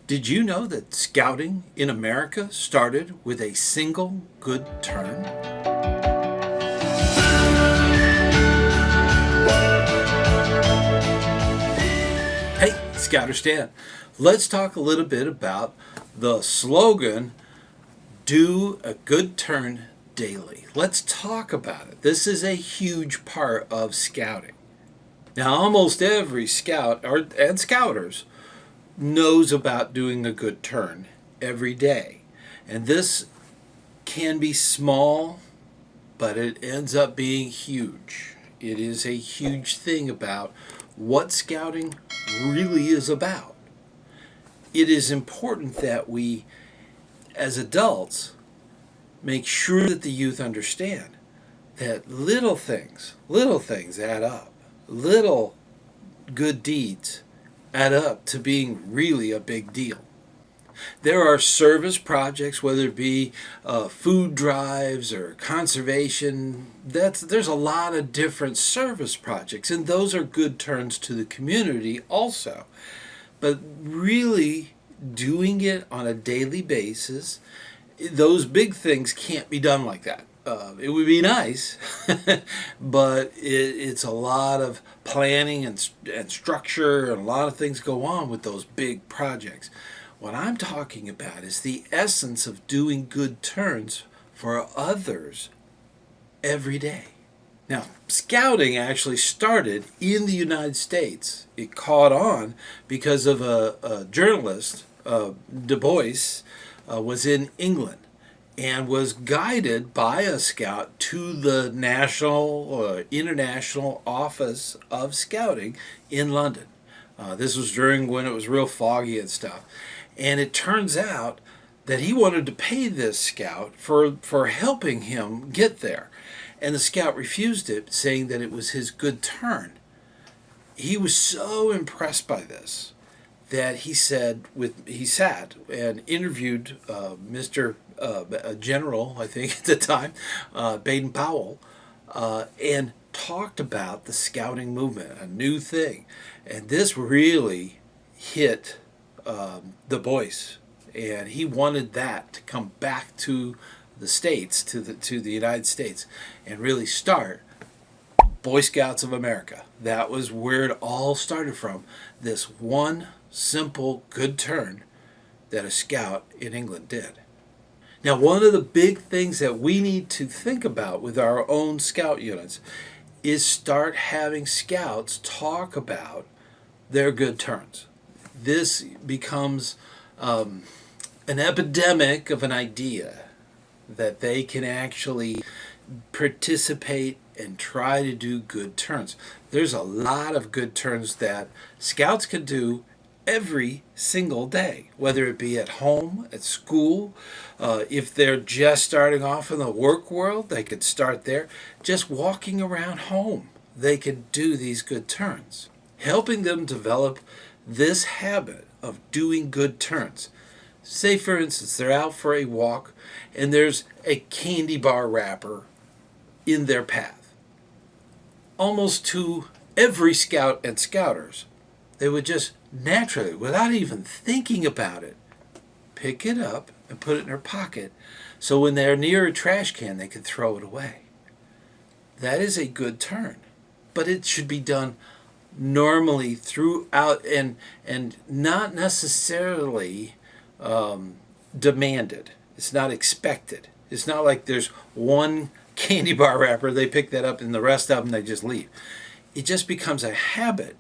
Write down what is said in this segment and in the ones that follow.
Did you know that scouting in America started with a single good turn? Hey, ScouterStan. Let's talk a little bit about the slogan, do a good turn daily. Let's talk about it. This is a huge part of scouting. Now, almost every scout and scouters knows about doing a good turn every day. And this can be small, but it ends up being huge. It is a huge thing about what scouting really is about. It is important that we, as adults, make sure that the youth understand that little things add up. Little good deeds add up to being really a big deal. There are service projects, whether it be food drives or conservation. There's a lot of different service projects, and those are good turns to the community also. But really doing it on a daily basis, those big things can't be done like that. It would be nice, but it's a lot of planning and structure, and a lot of things go on with those big projects. What I'm talking about is the essence of doing good turns for others every day. Now, scouting actually started in the United States. It caught on because of a journalist, Du Bois, was in England and was guided by a scout to the national or international office of scouting in London. This was during when it was real foggy and stuff. And it turns out that he wanted to pay this scout for helping him get there. And the scout refused it, saying that it was his good turn. He was so impressed by this that he sat and interviewed Mr. General, I think at the time, Baden-Powell, and talked about the scouting movement, a new thing. And this really hit Du Bois, and he wanted that to come back to the States, to the United States, and really start Boy Scouts of America. That was where it all started from. This one simple good turn that a scout in England did. Now, one of the big things that we need to think about with our own scout units is start having scouts talk about their good turns. This becomes an epidemic of an idea that they can actually participate and try to do good turns. There's a lot of good turns that scouts can do every single day, whether it be at home, at school. If they're just starting off in the work world, they could start there. Just walking around home, they could do these good turns. Helping them develop this habit of doing good turns. Say, for instance, they're out for a walk and there's a candy bar wrapper in their path. Almost to every scout and scouters, they would just naturally, without even thinking about it, pick it up and put it in their pocket so when they're near a trash can, they can throw it away. That is a good turn, but it should be done normally throughout and not necessarily demanded. It's not expected. It's not like there's one candy bar wrapper, they pick that up, and the rest of them they just leave. It just becomes a habit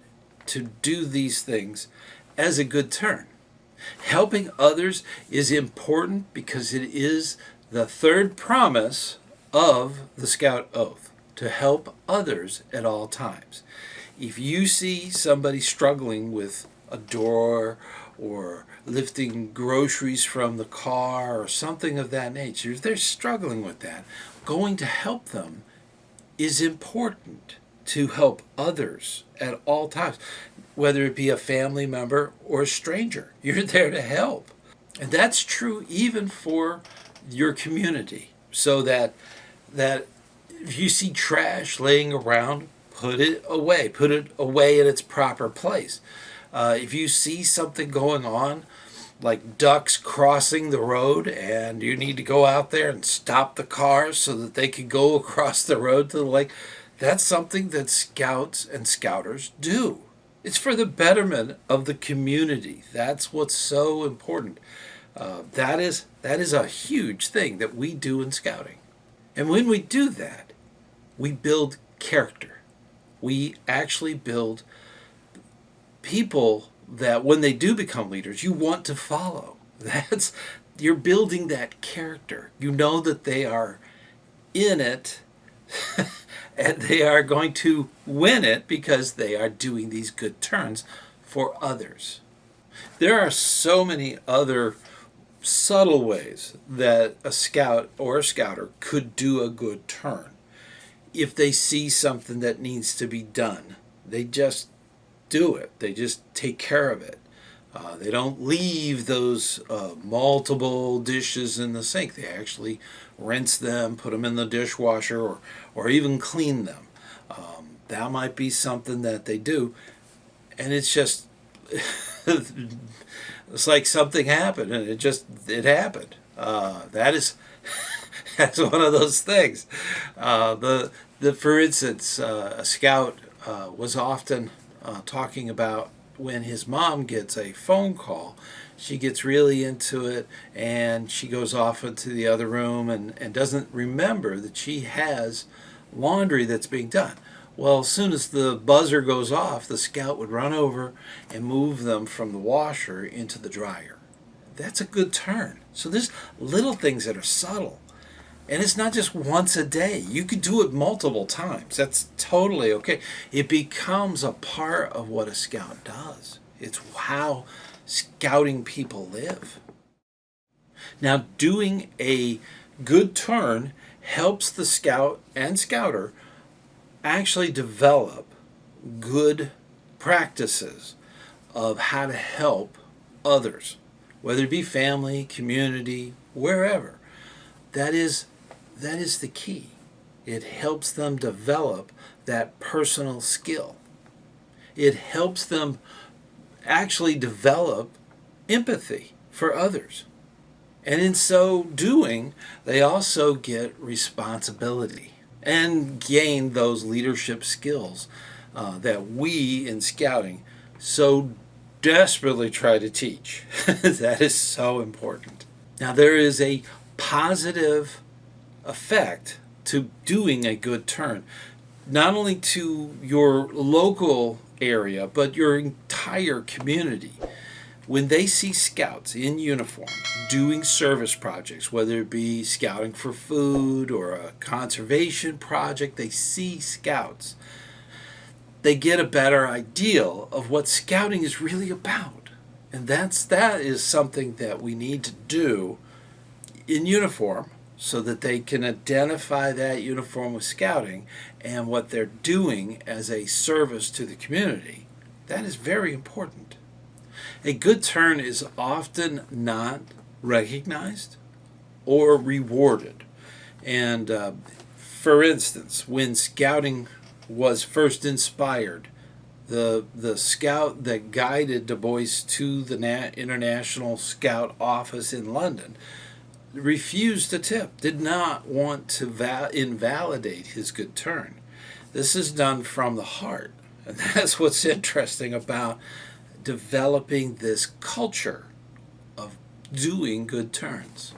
to do these things as a good turn. Helping others is important because it is the third promise of the Scout Oath, to help others at all times. If you see somebody struggling with a door or lifting groceries from the car or something of that nature, if they're struggling with that, going to help them is important, to help others at all times, whether it be a family member or a stranger. You're there to help. And that's true even for your community, so that if you see trash laying around, put it away in its proper place. If you see something going on like ducks crossing the road, and you need to go out there and stop the cars so that they can go across the road to the lake. That's something that scouts and scouters do. It's for the betterment of the community. That's what's so important. That is a huge thing that we do in scouting. And when we do that, we build character. We actually build people that when they do become leaders, you want to follow. You're building that character. You know that they are in it and they are going to win it because they are doing these good turns for others. There are so many other subtle ways that a scout or a scouter could do a good turn. If they see something that needs to be done, they just do it. They just take care of it. They don't leave those multiple dishes in the sink. They actually rinse them, put them in the dishwasher, or even clean them. That might be something that they do. And it's just, it's like something happened and it happened. That's one of those things. For instance, a scout was often talking about when his mom gets a phone call, she gets really into it and she goes off into the other room and doesn't remember that she has laundry that's being done. Well, as soon as the buzzer goes off, the scout would run over and move them from the washer into the dryer. That's a good turn. So there's little things that are subtle. And it's not just once a day. You could do it multiple times. That's totally okay. It becomes a part of what a scout does. It's how scouting people live. Now, doing a good turn helps the scout and scouter actually develop good practices of how to help others, whether it be family, community, wherever. That is the key. It helps them develop that personal skill. It helps them actually develop empathy for others. And in so doing, they also get responsibility and gain those leadership skills that we in scouting so desperately try to teach. That is so important. Now, there is a positive effect to doing a good turn, not only to your local area, but your entire community. When they see scouts in uniform doing service projects, whether it be scouting for food or a conservation project, they see scouts. They get a better idea of what scouting is really about. And that is something that we need to do in uniform so that they can identify that uniform with scouting and what they're doing as a service to the community. That is very important. A good turn is often not recognized or rewarded. And for instance, when scouting was first inspired, the scout that guided Du Bois to the International Scout Office in London refused to tip, did not want to invalidate his good turn. This is done from the heart. And that's what's interesting about developing this culture of doing good turns.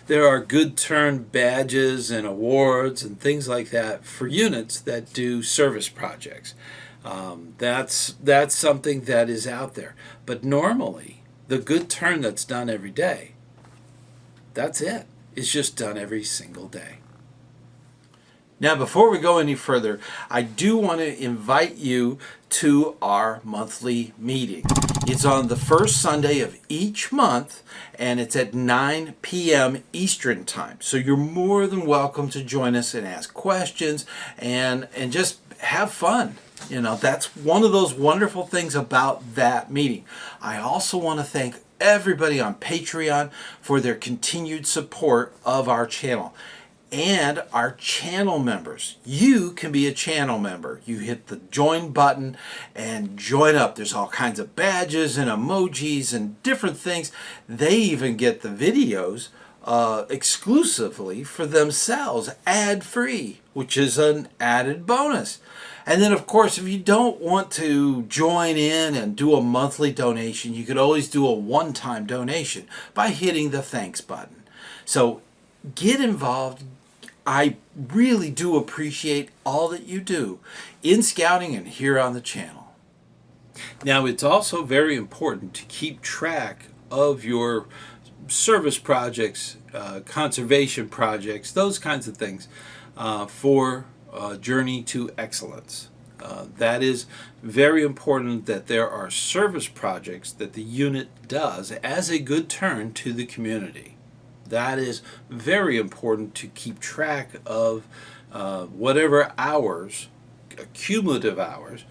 There are good turn badges and awards and things like that for units that do service projects. That's something that is out there. But normally, the good turn that's done every day, that's it. It's just done every single day. Now, before we go any further, I do want to invite you to our monthly meeting. It's on the first Sunday of each month, and it's at 9 p.m. Eastern Time. So you're more than welcome to join us and ask questions and just have fun. You know, that's one of those wonderful things about that meeting. I also want to thank everybody on Patreon for their continued support of our channel. and our channel members. You can be a channel member. You hit the join button and join up. There's all kinds of badges and emojis and different things. They even get the videos exclusively for themselves, ad-free, which is an added bonus. And then, of course, if you don't want to join in and do a monthly donation, you could always do a one-time donation by hitting the thanks button. So get involved. I really do appreciate all that you do in scouting and here on the channel. Now, it's also very important to keep track of your service projects, conservation projects, those kinds of things for Journey to Excellence. That is very important, that there are service projects that the unit does as a good turn to the community. That is very important to keep track of whatever hours, cumulative hours,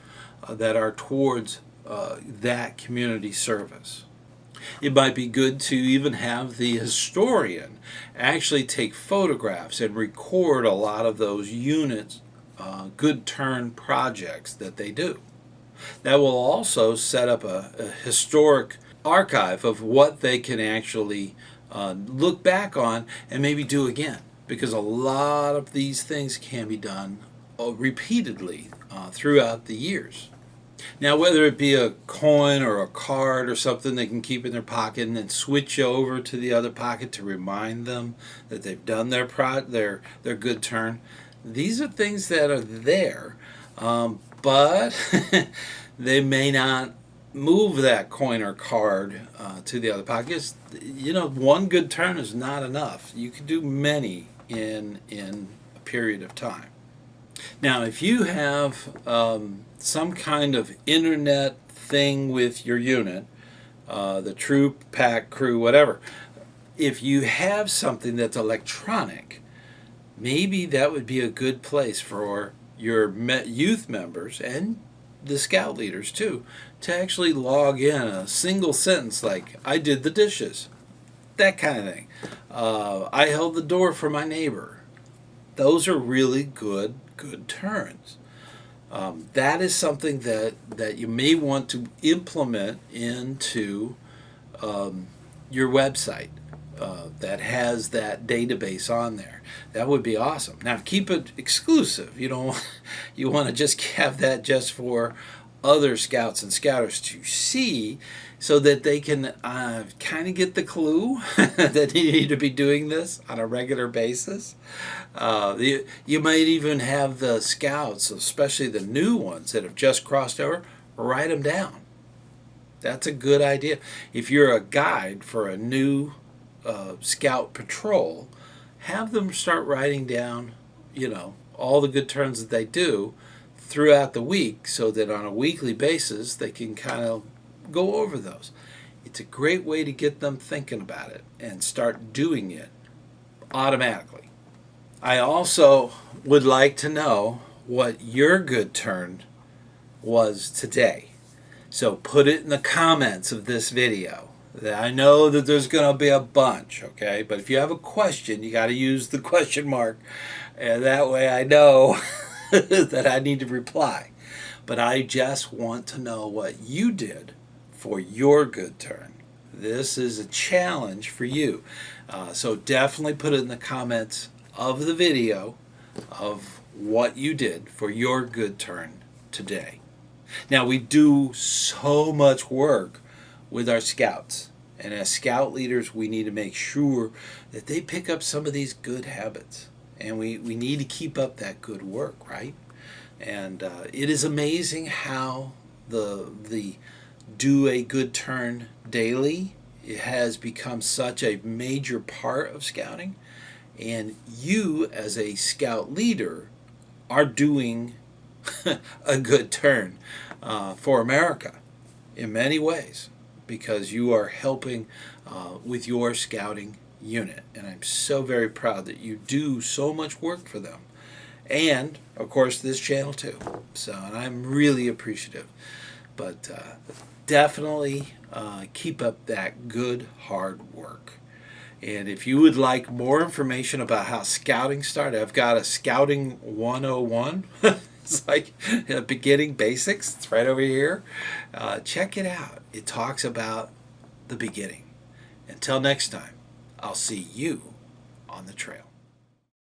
that are towards that community service. It might be good to even have the historian actually take photographs and record a lot of those units' good turn projects that they do. That will also set up a historic archive of what they can actually look back on and maybe do again, because a lot of these things can be done repeatedly throughout the years. Now, whether it be a coin or a card or something they can keep in their pocket and then switch over to the other pocket to remind them that they've done their good turn, these are things that are there, but they may not move that coin or card to the other pockets. You know, one good turn is not enough. You can do many in a period of time. Now, if you have some kind of internet thing with your unit, the troop, pack, crew, whatever, if you have something that's electronic, maybe that would be a good place for your youth members and the scout leaders too, to actually log in a single sentence like, I did the dishes, that kind of thing. I held the door for my neighbor. Those are really good turns. That is something that you may want to implement into your website that has that database on there. That would be awesome. Now, keep it exclusive. You want to just have that just for other scouts and scouters to see, so that they can kind of get the clue that you need to be doing this on a regular basis. You might even have the scouts, especially the new ones that have just crossed over, write them down. That's a good idea. If you're a guide for a new scout patrol, have them start writing down, all the good turns that they do throughout the week, so that on a weekly basis they can kind of go over those. It's a great way to get them thinking about it and start doing it automatically. I also would like to know what your good turn was today. So put it in the comments of this video. I know that there's going to be a bunch, okay? But if you have a question, you got to use the question mark, and that way I know that I need to reply. But I just want to know what you did for your good turn. This is a challenge for you. So definitely put it in the comments of the video of what you did for your good turn today. Now, we do so much work with our scouts. And as scout leaders, we need to make sure that they pick up some of these good habits. And we need to keep up that good work, right? And it is amazing how the do a good turn daily, it has become such a major part of scouting. And you, as a scout leader, are doing a good turn for America in many ways, because you are helping with your scouting unit. And I'm so very proud that you do so much work for them. And, of course, this channel too. And I'm really appreciative. But definitely keep up that good, hard work. And if you would like more information about how scouting started, I've got a Scouting 101. It's like beginning basics. It's right over here. Check it out. It talks about the beginning. Until next time, I'll see you on the trail.